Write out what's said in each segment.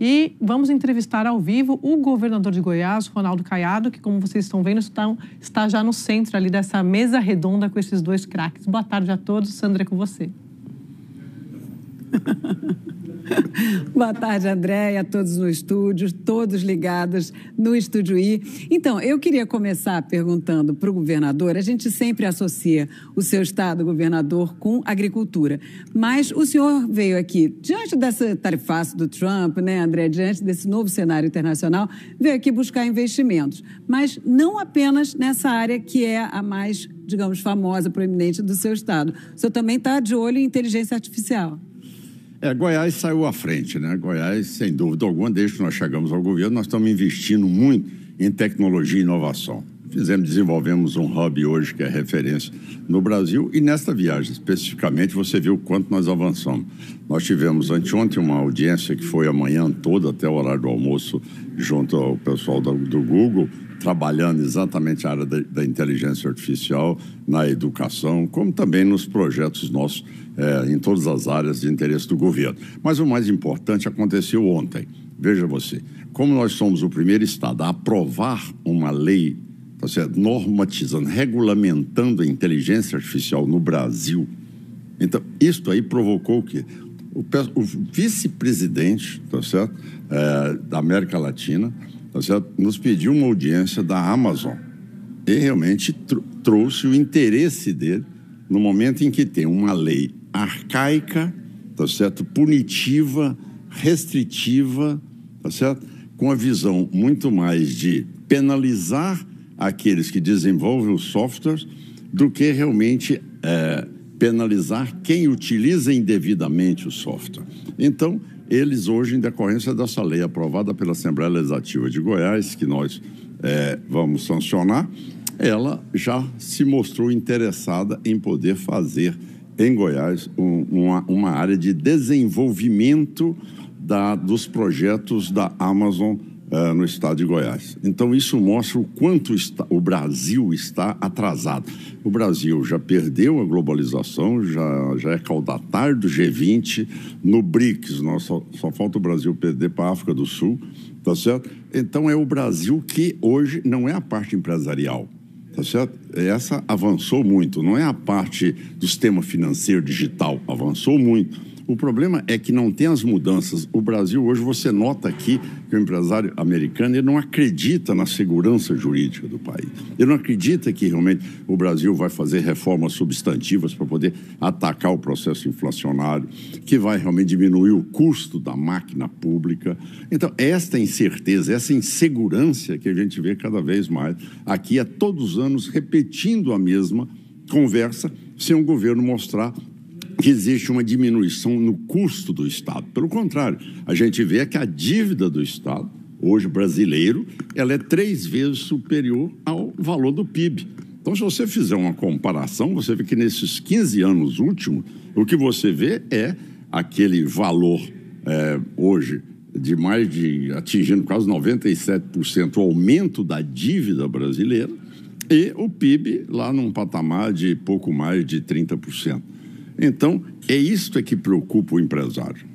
E vamos entrevistar ao vivo o governador de Goiás, Ronaldo Caiado, que, como vocês estão vendo, está já no centro ali dessa mesa redonda com esses dois craques. Boa tarde a todos. Sandra, é com você. Boa tarde, André, e a todos no estúdio, todos ligados no Estúdio I. Então, eu queria começar perguntando para o governador, a gente sempre associa o seu estado, governador, com agricultura, mas o senhor veio aqui, diante dessa tarifaço do Trump, né, André, diante desse novo cenário internacional, veio aqui buscar investimentos, mas não apenas nessa área que é a mais, digamos, famosa, proeminente do seu estado. O senhor também está de olho em inteligência artificial. Goiás saiu à frente, né? Goiás, sem dúvida alguma, desde que nós chegamos ao governo, nós estamos investindo muito em tecnologia e inovação. Desenvolvemos um hub hoje que é referência no Brasil e nesta viagem, especificamente, você viu o quanto nós avançamos. Nós tivemos anteontem uma audiência que foi a manhã toda, até o horário do almoço, junto ao pessoal do Google, trabalhando exatamente a área da inteligência artificial, na educação, como também nos projetos nossos, em todas as áreas de interesse do governo. Mas o mais importante aconteceu ontem. Veja você, como nós somos o primeiro estado a aprovar uma lei, tá certo, normatizando, regulamentando a inteligência artificial no Brasil, então, isso aí provocou o quê? O vice-presidente, tá certo, da América Latina, tá certo, nos pediu uma audiência da Amazon e realmente trouxe o interesse dele no momento em que tem uma lei arcaica, tá certo, punitiva, restritiva, tá certo, com a visão muito mais de penalizar aqueles que desenvolvem os softwares do que realmente penalizar quem utiliza indevidamente o software. Então, eles hoje, em decorrência dessa lei aprovada pela Assembleia Legislativa de Goiás, que nós vamos sancionar, ela já se mostrou interessada em poder fazer em Goiás uma área de desenvolvimento dos projetos da Amazon no estado de Goiás. Então, isso mostra o quanto o Brasil está atrasado. O Brasil já perdeu a globalização, já é caudatário do G20, no BRICS, só falta o Brasil perder para a África do Sul, tá certo? Então, é o Brasil que hoje não é a parte empresarial, tá certo? Essa avançou muito, não é a parte do sistema financeiro digital, avançou muito. O problema é que não tem as mudanças. O Brasil, hoje, você nota aqui que o empresário americano ele não acredita na segurança jurídica do país. Ele não acredita que, realmente, o Brasil vai fazer reformas substantivas para poder atacar o processo inflacionário, que vai realmente diminuir o custo da máquina pública. Então, esta incerteza, essa insegurança que a gente vê cada vez mais aqui, há todos os anos, repetindo a mesma conversa, sem o governo mostrar que existe uma diminuição no custo do Estado. Pelo contrário, a gente vê que a dívida do Estado, hoje brasileiro, ela é 3 vezes superior ao valor do PIB. Então, se você fizer uma comparação, você vê que nesses 15 anos últimos, o que você vê é aquele valor hoje atingindo quase 97% o aumento da dívida brasileira e o PIB lá num patamar de pouco mais de 30%. Então, é isto que preocupa o empresário.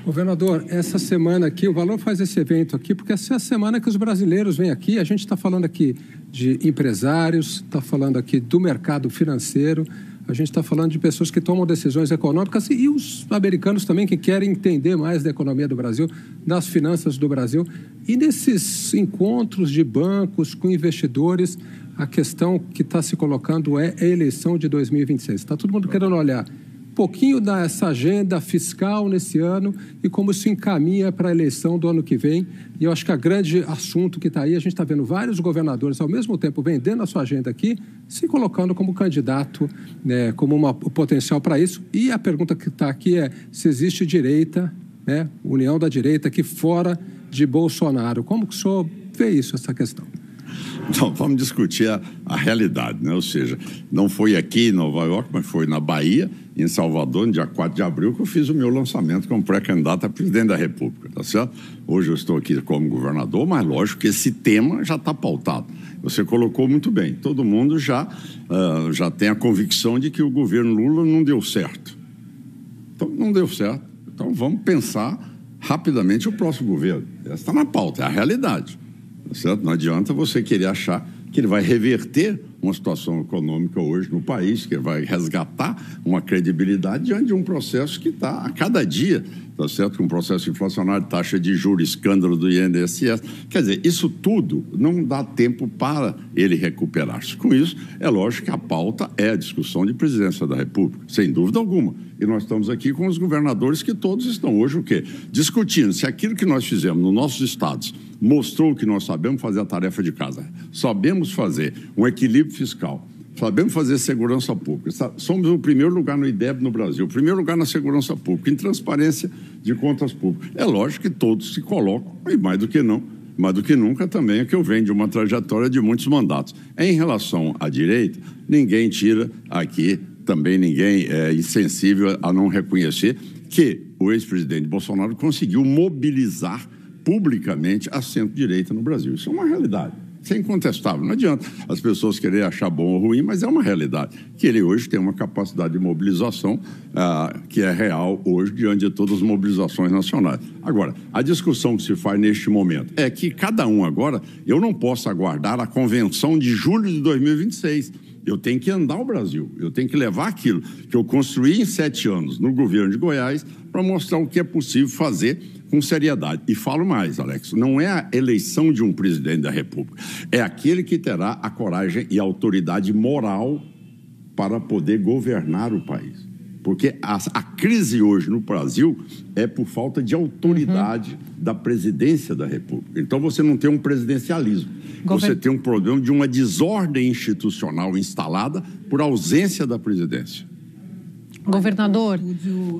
Governador, essa semana aqui, o Valor faz esse evento aqui, porque essa é a semana que os brasileiros vêm aqui, a gente está falando aqui de empresários, está falando aqui do mercado financeiro, a gente está falando de pessoas que tomam decisões econômicas e os americanos também que querem entender mais da economia do Brasil, das finanças do Brasil. E nesses encontros de bancos com investidores, a questão que está se colocando é a eleição de 2026. Está todo mundo querendo olhar um pouquinho dessa agenda fiscal nesse ano e como isso encaminha para a eleição do ano que vem. E eu acho que o grande assunto que está aí, a gente está vendo vários governadores ao mesmo tempo vendendo a sua agenda aqui, se colocando como candidato, né, como um potencial para isso. E a pergunta que está aqui é se existe direita, né, união da direita aqui fora de Bolsonaro. Como que o senhor vê isso, essa questão? Então, vamos discutir a realidade, né? Ou seja, não foi aqui em Nova York, mas foi na Bahia, em Salvador, no dia 4 de abril, que eu fiz o meu lançamento como pré-candidato a presidente da República, tá certo? Hoje eu estou aqui como governador, mas lógico que esse tema já está pautado. Você colocou muito bem, todo mundo já tem a convicção de que o governo Lula não deu certo. Então, não deu certo. Então, vamos pensar rapidamente o próximo governo. Essa está na pauta, é a realidade. Tá certo? Não adianta você querer achar que ele vai reverter uma situação econômica hoje no país, que vai resgatar uma credibilidade diante de um processo que está a cada dia, tá certo? Com um processo inflacionário, taxa de juros, escândalo do INSS. Quer dizer, isso tudo não dá tempo para ele recuperar-se. Com isso, é lógico que a pauta é a discussão de presidência da República, sem dúvida alguma. E nós estamos aqui com os governadores que todos estão hoje o quê? Discutindo se aquilo que nós fizemos nos nossos estados mostrou que nós sabemos fazer a tarefa de casa, sabemos fazer um equilíbrio fiscal, sabemos fazer segurança pública. Somos o primeiro lugar no IDEB no Brasil, o primeiro lugar na segurança pública, em transparência de contas públicas. É lógico que todos se colocam, e mais do que nunca também é que eu venho de uma trajetória de muitos mandatos. Em relação à direita, ninguém tira aqui, também ninguém é insensível a não reconhecer que o ex-presidente Bolsonaro conseguiu mobilizar publicamente a centro-direita no Brasil. Isso é uma realidade. Isso é incontestável. Não adianta as pessoas quererem achar bom ou ruim, mas é uma realidade. Que ele hoje tem uma capacidade de mobilização que é real hoje diante de todas as mobilizações nacionais. Agora, a discussão que se faz neste momento é que cada um agora, eu não posso aguardar a convenção de julho de 2026. Eu tenho que andar o Brasil, eu tenho que levar aquilo que eu construí em 7 anos no governo de Goiás para mostrar o que é possível fazer com seriedade. E falo mais, Alex, não é a eleição de um presidente da República, é aquele que terá a coragem e a autoridade moral para poder governar o país. Porque a crise hoje no Brasil é por falta de autoridade da presidência da República. Então você não tem um presidencialismo, você tem um problema de uma desordem institucional instalada por ausência da presidência. Governador,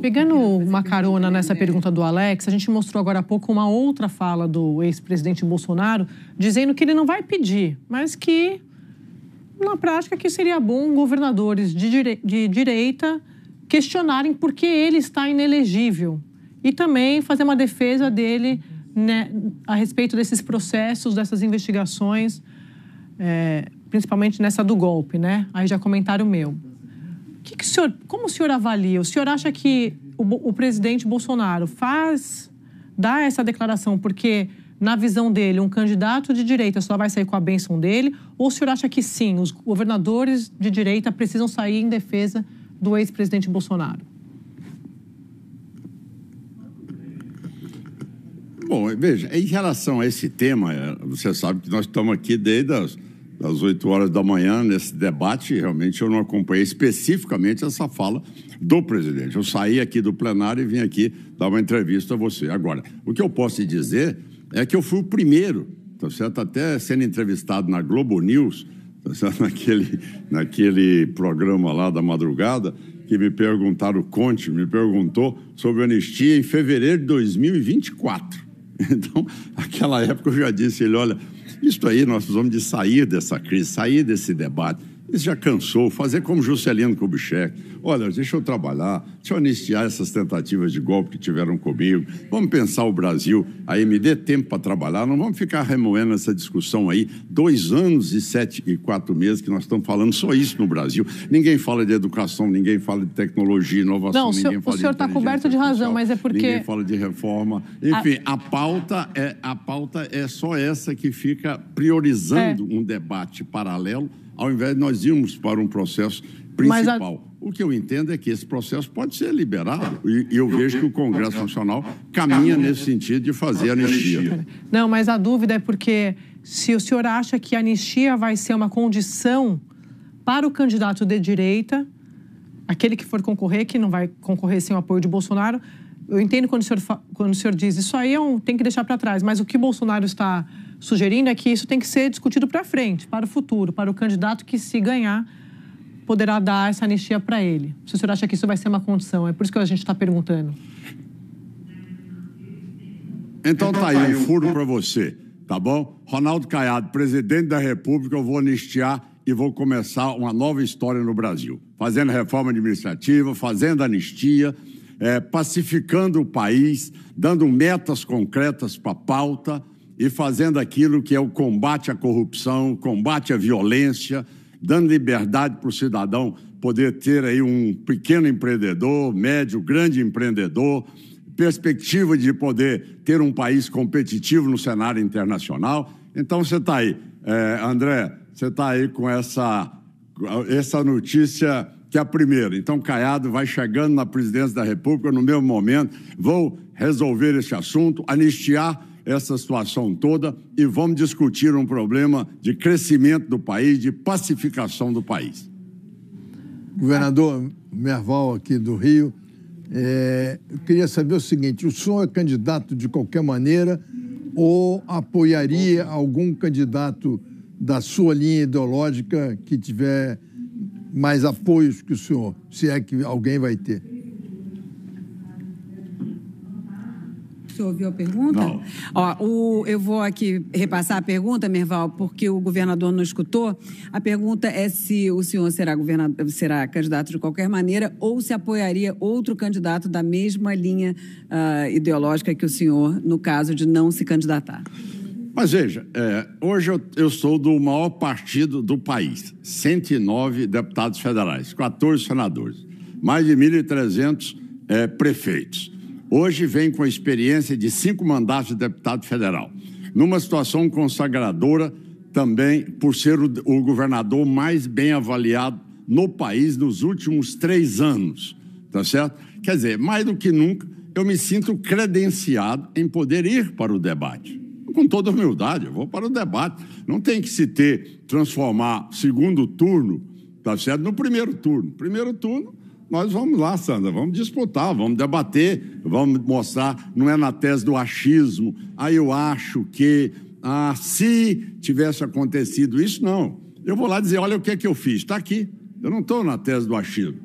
pegando uma carona nessa pergunta do Alex, a gente mostrou agora há pouco uma outra fala do ex-presidente Bolsonaro, dizendo que ele não vai pedir, mas que, na prática, que seria bom governadores de direita questionarem por que ele está inelegível e também fazer uma defesa dele, né, a respeito desses processos, dessas investigações, principalmente nessa do golpe, né? Aí já comentário meu. Como o senhor avalia? O senhor acha que o presidente Bolsonaro dá essa declaração porque, na visão dele, um candidato de direita só vai sair com a bênção dele? Ou o senhor acha que sim, os governadores de direita precisam sair em defesa do ex-presidente Bolsonaro? Bom, veja, em relação a esse tema, você sabe que nós estamos aqui desde às 8 horas da manhã nesse debate. Realmente eu não acompanhei especificamente essa fala do presidente. Eu saí aqui do plenário e vim aqui dar uma entrevista a você. Agora, o que eu posso te dizer é que eu fui o primeiro, tá certo? Até sendo entrevistado na Globo News, tá certo? Naquele programa lá da madrugada, que me perguntaram, o Conte me perguntou sobre anistia em fevereiro de 2024. Então, naquela época eu já disse, ele, olha, isso aí nós precisamos de sair dessa crise, sair desse debate. Isso já cansou, fazer como Juscelino Kubitschek. Olha, deixa eu trabalhar, deixa eu anistiar essas tentativas de golpe que tiveram comigo. Vamos pensar o Brasil, aí me dê tempo para trabalhar, não vamos ficar remoendo essa discussão aí. 2 anos e 7 e 4 meses que nós estamos falando só isso no Brasil. Ninguém fala de educação, ninguém fala de tecnologia, inovação, ninguém fala de inteligência artificial. Não, o senhor está coberto de razão, mas é porque... Ninguém fala de reforma. Enfim, a pauta é só essa que fica priorizando um debate paralelo, ao invés de nós irmos para um processo principal. O que eu entendo é que esse processo pode ser liberado e eu vejo que o Congresso Nacional caminha nesse sentido de fazer anistia. Não, mas a dúvida é porque se o senhor acha que a anistia vai ser uma condição para o candidato de direita, aquele que for concorrer, que não vai concorrer sem o apoio de Bolsonaro, eu entendo quando o senhor diz isso aí tem que deixar para trás, mas o que Bolsonaro está sugerindo é que isso tem que ser discutido para frente, para o futuro, para o candidato que, se ganhar, poderá dar essa anistia para ele. Se o senhor acha que isso vai ser uma condição, é por isso que a gente está perguntando. Então tá aí um furo para você, tá bom? Ronaldo Caiado, presidente da República, eu vou anistiar e vou começar uma nova história no Brasil. Fazendo reforma administrativa, fazendo anistia, pacificando o país, dando metas concretas para a pauta e fazendo aquilo que é o combate à corrupção, combate à violência, dando liberdade para o cidadão poder ter aí um pequeno empreendedor, médio, grande empreendedor, perspectiva de poder ter um país competitivo no cenário internacional. Então, você está aí, André, você está aí com essa notícia que é a primeira. Então, Caiado vai chegando na presidência da República no mesmo momento, vou resolver esse assunto, anistiar essa situação toda e vamos discutir um problema de crescimento do país, de pacificação do país. Governador Merval, aqui do Rio, eu queria saber o seguinte, o senhor é candidato de qualquer maneira ou apoiaria algum candidato da sua linha ideológica que tiver mais apoios que o senhor, se é que alguém vai ter? O senhor ouviu a pergunta? Não. Ó, eu vou aqui repassar a pergunta, Merval, porque o governador não escutou. A pergunta é se o senhor será candidato de qualquer maneira ou se apoiaria outro candidato da mesma linha ideológica que o senhor, no caso de não se candidatar. Mas veja, hoje eu sou do maior partido do país, 109 deputados federais, 14 senadores, mais de 1.300 prefeitos. Hoje vem com a experiência de 5 mandatos de deputado federal, numa situação consagradora também por ser o governador mais bem avaliado no país nos últimos 3 anos, tá certo? Quer dizer, mais do que nunca, eu me sinto credenciado em poder ir para o debate. Com toda humildade, eu vou para o debate. Não tem que se transformar segundo turno, tá certo? No primeiro turno. Primeiro turno, nós vamos lá, Sandra, vamos disputar, vamos debater, vamos mostrar, não é na tese do achismo, eu acho que, se tivesse acontecido isso, não. Eu vou lá dizer, olha o que é que eu fiz, está aqui. Eu não estou na tese do achismo.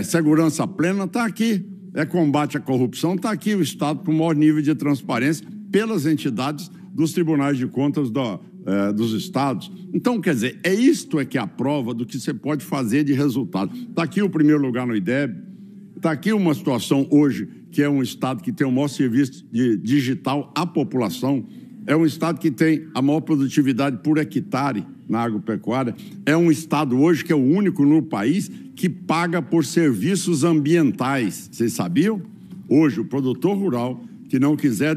Segurança plena está aqui. Combate à corrupção, está aqui o Estado com o maior nível de transparência pelas entidades dos tribunais de contas dos estados. Então, quer dizer, isto que é a prova do que você pode fazer de resultado. Está aqui o primeiro lugar no IDEB, está aqui uma situação hoje que é um estado que tem o maior serviço digital à população, é um estado que tem a maior produtividade por hectare na agropecuária, é um estado hoje que é o único no país que paga por serviços ambientais. Vocês sabiam? Hoje, o produtor rural que não quiser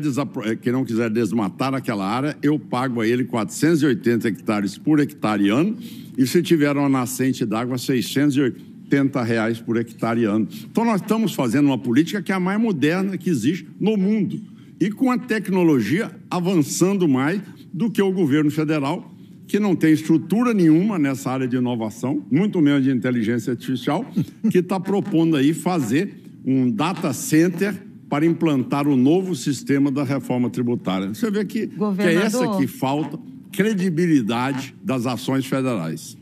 desmatar aquela área, eu pago a ele 480 hectares por hectare ano e se tiver uma nascente d'água, R$680 por hectare ano. Então nós estamos fazendo uma política que é a mais moderna que existe no mundo e com a tecnologia avançando mais do que o governo federal, que não tem estrutura nenhuma nessa área de inovação, muito menos de inteligência artificial, que está propondo aí fazer um data center para implantar o novo sistema da reforma tributária. Você vê que é essa que falta credibilidade das ações federais.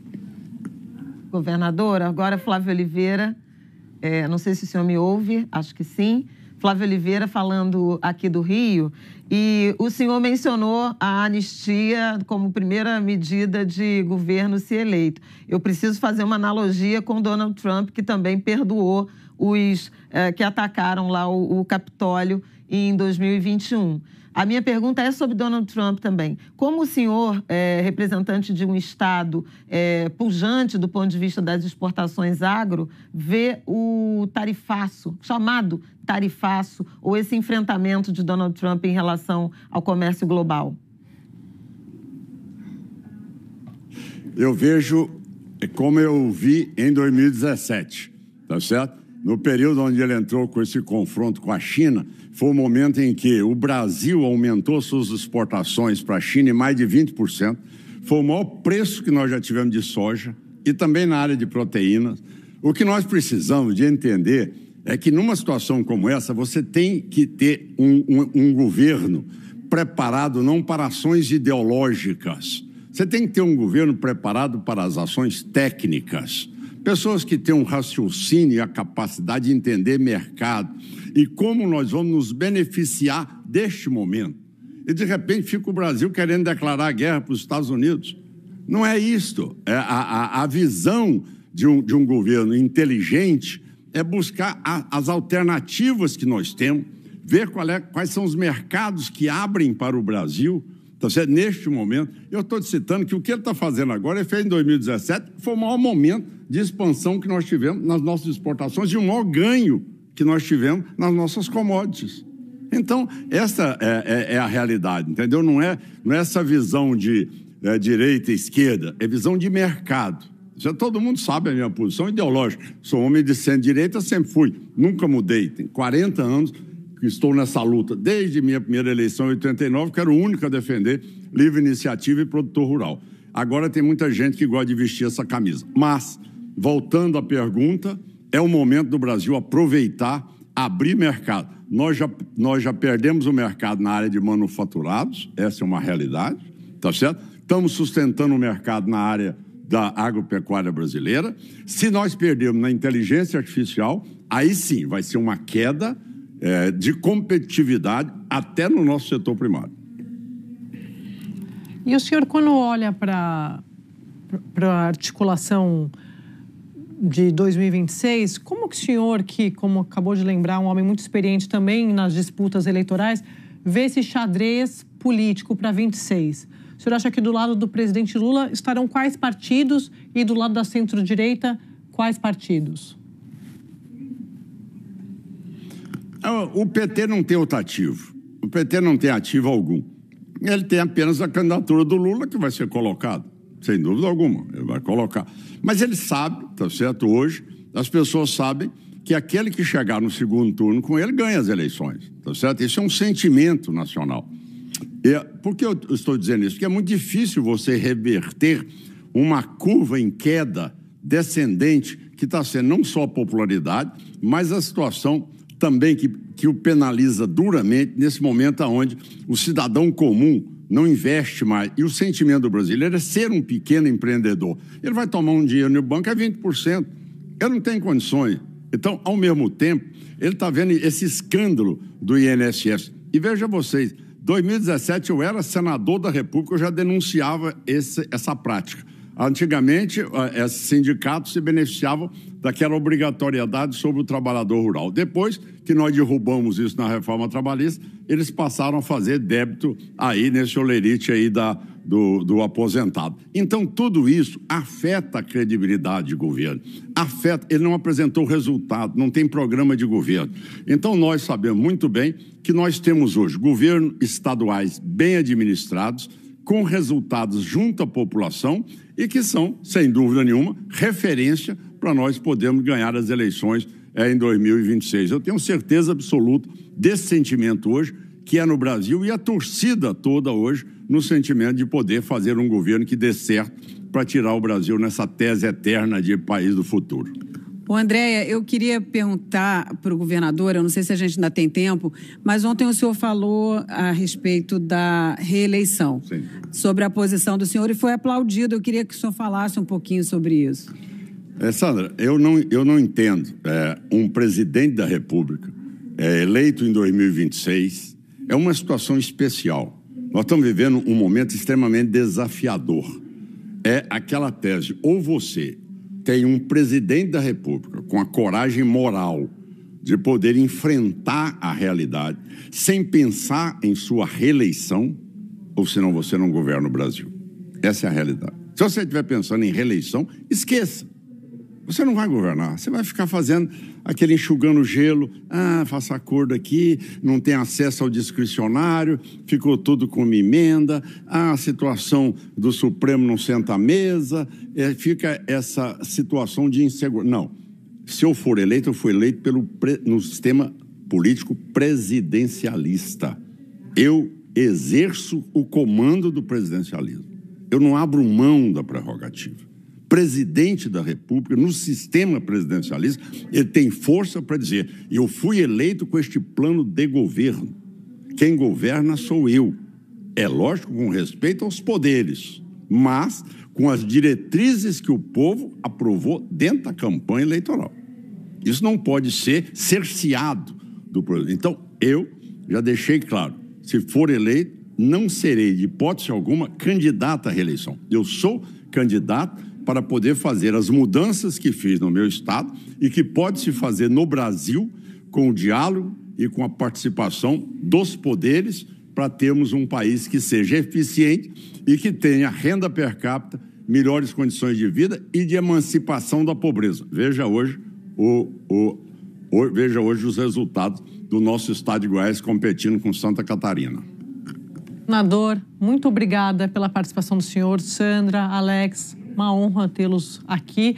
Governador, agora Flávio Oliveira, não sei se o senhor me ouve, acho que sim. Flávio Oliveira falando aqui do Rio, e o senhor mencionou a anistia como primeira medida de governo se eleito. Eu preciso fazer uma analogia com Donald Trump, que também perdoou os que atacaram lá o Capitólio em 2021. A minha pergunta é sobre Donald Trump também. Como o senhor, representante de um estado pujante do ponto de vista das exportações agro, vê o tarifaço, chamado tarifaço, ou esse enfrentamento de Donald Trump em relação ao comércio global? Eu vejo como eu vi em 2017, tá certo? No período onde ele entrou com esse confronto com a China, foi o momento em que o Brasil aumentou suas exportações para a China em mais de 20%. Foi o maior preço que nós já tivemos de soja e também na área de proteínas. O que nós precisamos de entender é que numa situação como essa, você tem que ter um governo preparado não para ações ideológicas. Você tem que ter um governo preparado para as ações técnicas. Pessoas que têm um raciocínio e a capacidade de entender mercado e como nós vamos nos beneficiar deste momento. E, de repente, fica o Brasil querendo declarar guerra para os Estados Unidos. Não é isto. A visão de um governo inteligente é buscar as alternativas que nós temos, ver quais são os mercados que abrem para o Brasil. Então, neste momento, eu estou te citando que o que ele está fazendo agora, ele fez em 2017, foi o maior momento de expansão que nós tivemos nas nossas exportações e o maior ganho que nós tivemos nas nossas commodities. Então, essa é a realidade, entendeu? Não é essa visão de direita e esquerda, é visão de mercado. Já todo mundo sabe a minha posição ideológica. Sou homem de centro-direita, sempre fui, nunca mudei. Tem 40 anos que estou nessa luta, desde minha primeira eleição em 89, que era o único a defender livre iniciativa e produtor rural. Agora tem muita gente que gosta de vestir essa camisa. Mas, voltando à pergunta, é o momento do Brasil aproveitar, abrir mercado. Nós já perdemos o mercado na área de manufaturados, essa é uma realidade, tá certo? Estamos sustentando o mercado na área da agropecuária brasileira. Se nós perdermos na inteligência artificial, aí sim vai ser uma queda de competitividade até no nosso setor primário. E o senhor, quando olha para a articulação de 2026, como que o senhor, que, como acabou de lembrar, um homem muito experiente também nas disputas eleitorais, vê esse xadrez político para 26? O senhor acha que do lado do presidente Lula estarão quais partidos e do lado da centro-direita, quais partidos? O PT não tem outro ativo. O PT não tem ativo algum. Ele tem apenas a candidatura do Lula que vai ser colocada. Sem dúvida alguma, ele vai colocar. Mas ele sabe, tá certo? Hoje, as pessoas sabem que aquele que chegar no segundo turno com ele ganha as eleições, tá certo? Isso é um sentimento nacional. Por que eu estou dizendo isso? Porque é muito difícil você reverter uma curva em queda descendente que está sendo não só a popularidade, mas a situação também que o penaliza duramente nesse momento onde o cidadão comum não investe mais. E o sentimento do brasileiro é ser um pequeno empreendedor. Ele vai tomar um dinheiro no banco, é 20%. Ele não tem condições. Então, ao mesmo tempo, ele está vendo esse escândalo do INSS. E veja vocês, 2017 eu era senador da República, eu já denunciava essa prática. Antigamente, esses sindicatos se beneficiavam daquela obrigatoriedade sobre o trabalhador rural. Depois que nós derrubamos isso na reforma trabalhista, eles passaram a fazer débito aí nesse olerite aí do aposentado. Então, tudo isso afeta a credibilidade de governo. Ele não apresentou resultado, não tem programa de governo. Então, nós sabemos muito bem que nós temos hoje governos estaduais bem administrados, com resultados junto à população e que são, sem dúvida nenhuma, referência para nós podermos ganhar as eleições em 2026. Eu tenho certeza absoluta desse sentimento hoje, que é no Brasil, e a torcida toda hoje no sentimento de poder fazer um governo que dê certo para tirar o Brasil nessa tese eterna de país do futuro. Ô, Andréia, eu queria perguntar para o governador, eu não sei se a gente ainda tem tempo, mas ontem o senhor falou a respeito da reeleição, Sim. Sobre a posição do senhor, e foi aplaudido. Eu queria que o senhor falasse um pouquinho sobre isso. Sandra, eu não entendo. Um presidente da República eleito em 2026 é uma situação especial. Nós estamos vivendo um momento extremamente desafiador. É aquela tese, ou você tem um presidente da República com a coragem moral de poder enfrentar a realidade sem pensar em sua reeleição, ou senão você não governa o Brasil. Essa é a realidade. Se você estiver pensando em reeleição, esqueça. Você não vai governar, você vai ficar fazendo aquele enxugando gelo, faça acordo aqui, não tem acesso ao discricionário, ficou tudo com uma emenda, a situação do Supremo não senta à mesa, fica essa situação de insegurança. Não, se eu for eleito, eu fui eleito no sistema político presidencialista. Eu exerço o comando do presidencialismo. Eu não abro mão da prerrogativa. Presidente da República, no sistema presidencialista, ele tem força para dizer: eu fui eleito com este plano de governo. Quem governa sou eu. É lógico, com respeito aos poderes, mas com as diretrizes que o povo aprovou dentro da campanha eleitoral. Isso não pode ser cerceado do presidente. Então, eu já deixei claro, se for eleito, não serei, de hipótese alguma, candidato à reeleição. Eu sou candidato para poder fazer as mudanças que fiz no meu estado e que pode se fazer no Brasil com o diálogo e com a participação dos poderes para termos um país que seja eficiente e que tenha renda per capita, melhores condições de vida e de emancipação da pobreza. Veja hoje Veja hoje os resultados do nosso estado de Goiás competindo com Santa Catarina. Governador, muito obrigada pela participação do senhor. Sandra, Alex, uma honra tê-los aqui.